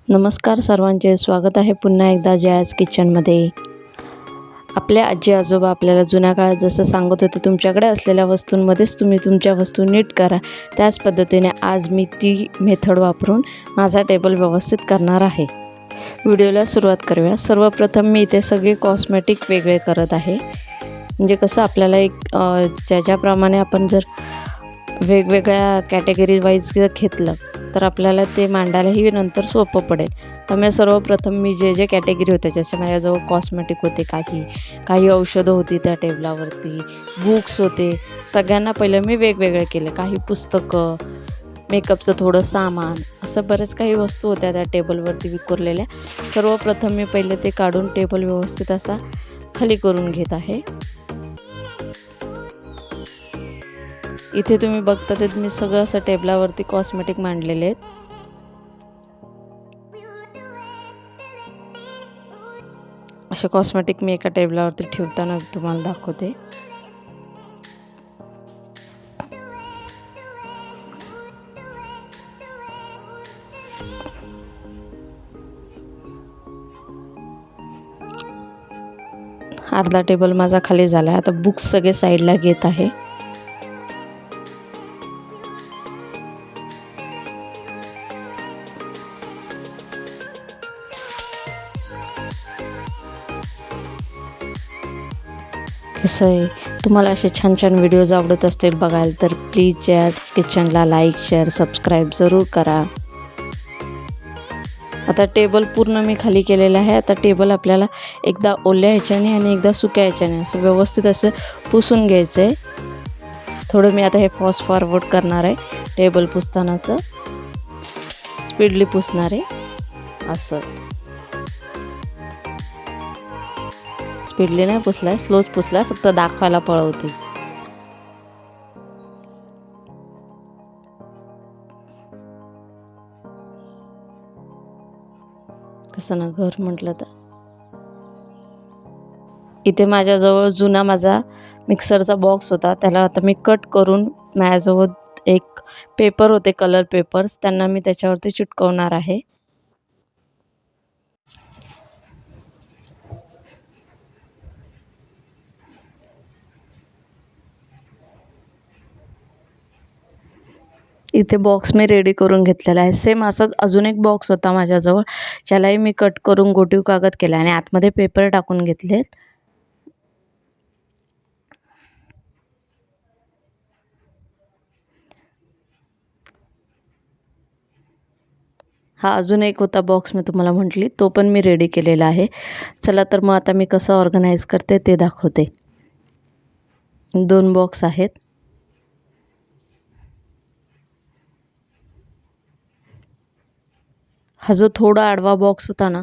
नमस्कार सर्वांचे स्वागत आहे पुन्हा एकदा जयाज किचनमध्ये। आपले आजी आजोबा आपल्याला जुन्या काळात जसं सांगत होते, तुमच्याकडे असलेल्या वस्तूंमध्येच तुम्ही तुमच्या वस्तू नीट करा, त्याच पद्धतीने आज मी ती मेथड वापरून माझा टेबल व्यवस्थित करणार आहे। व्हिडिओला सुरुवात करूया। सर्वप्रथम मी इथे सगळे कॉस्मेटिक वेगळे करत आहे, म्हणजे कसं आपल्याला एक ज्याप्रमाणे आपण जर वेगवेगळ्या कॅटेगरी वाईज घेतलं तर आपल्याला ते मांडायलाही नंतर सोपं पडेल। त्यामुळे सर्वप्रथम मी जे कॅटेगरी होते, जसे माझ्याजवळ कॉस्मेटिक होते, काही औषधं होती त्या टेबलावरती, बुक्स होते, सगळ्यांना पहिलं मी वेगवेगळे केले। काही पुस्तकं, मेकअपचं थोडं सामान, असं बरेच काही वस्तू होत्या त्या टेबलवरती विखुरलेल्या। सर्वप्रथम मी पहिले ते काढून टेबल व्यवस्थित असा खाली करून घेत आहे। इथे तुम्ही बघता ते मी सगळं असं टेबलावरती कॉस्मेटिक मांडलेले आहेत। असे कॉस्मेटिक मी एका टेबलावरती ठेवताना तुम्हाला दाखवते। अर्धा टेबल माझा खाली झाला। आता बुक्स सगळे साईडला घेत आहे। कसं आहे, तुम्हाला असे छान छान व्हिडिओज आवडत असतील बघायला तर प्लीज जयाज किचनला लाईक शेअर सबस्क्राईब जरूर करा। आता टेबल पूर्ण मी खाली केलेला आहे। आता टेबल आपल्याला एकदा ओल्या ह्याच्याने आणि एकदा सुक्या ह्याच्याने असं व्यवस्थित असं पुसून घ्यायचं आहे। थोडं मी आता हे फास्ट फॉरवर्ड करणार आहे, टेबल पुसतानाचं स्पीडली पुसणार आहे। असं स्पीडली नाही पुसलाय, स्लोच पुसलाय, फक्त दाखवायला पळवते। कसं ना घर म्हटलं तर इथे माझ्याजवळ जुना माझा मिक्सरचा बॉक्स होता, त्याला आता मी कट करून माझ्याजवळ एक पेपर होते, कलर पेपर्स, त्यांना मी त्याच्यावरती चिटकवणार आहे। इथे बॉक्स मी रेडी करून घेतलेला आहे। सेम असाच अजून एक बॉक्स होता माझ्याजवळ, ज्यालाही मी कट करून गोटीव कागद केला आणि आतमध्ये पेपर टाकून घेतलेत। हा अजून एक होता बॉक्स, मी तुम्हाला म्हटली, तो पण मी रेडी केलेला आहे। चला तर मग आता मी कसं ऑर्गनाईज करते ते दाखवते। 2 बॉक्स आहेत। हा जो थोडा आडवा बॉक्स होता ना,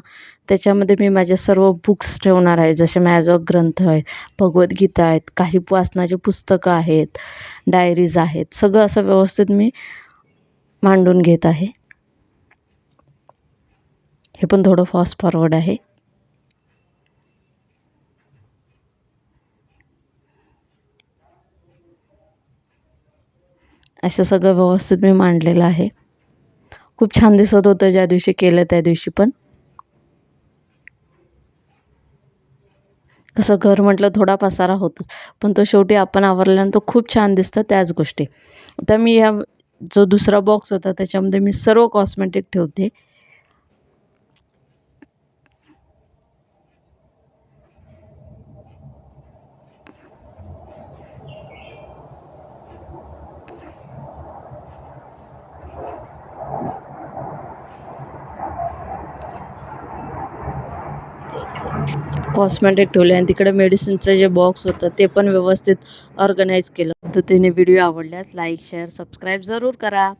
त्याच्यामध्ये मी माझे सर्व बुक्स ठेवणार आहे। जसे माझ्याजवळ ग्रंथ आहेत, भगवद्गीता आहेत, काही वाचनाची पुस्तकं आहेत, डायरीज आहेत, सगळं असं व्यवस्थित मी मांडून घेत आहे। हे पण थोडं फास्ट फॉरवर्ड आहे। असं सगळं व्यवस्थित मी मांडलेलं आहे। खूप छान दिसत होतं ज्या दिवशी केलं त्या दिवशी पण। कसं घर म्हटलं थोडा पसारा होतो, पण तो शेवटी आपण आवरल्यानंतर खूप छान दिसतं त्याच गोष्टी। आता मी जो दुसरा बॉक्स होता त्याच्यामध्ये मी सर्व कॉस्मेटिक ठेवते। कॉस्मेटिक ठेवले आणि तिकडे मेडिसिनचं जे बॉक्स होतं ते पण व्यवस्थित ऑर्गनाईज केलं। तर व्हिडिओ आवडल्यास लाईक शेअर सबस्क्राईब जरूर करा।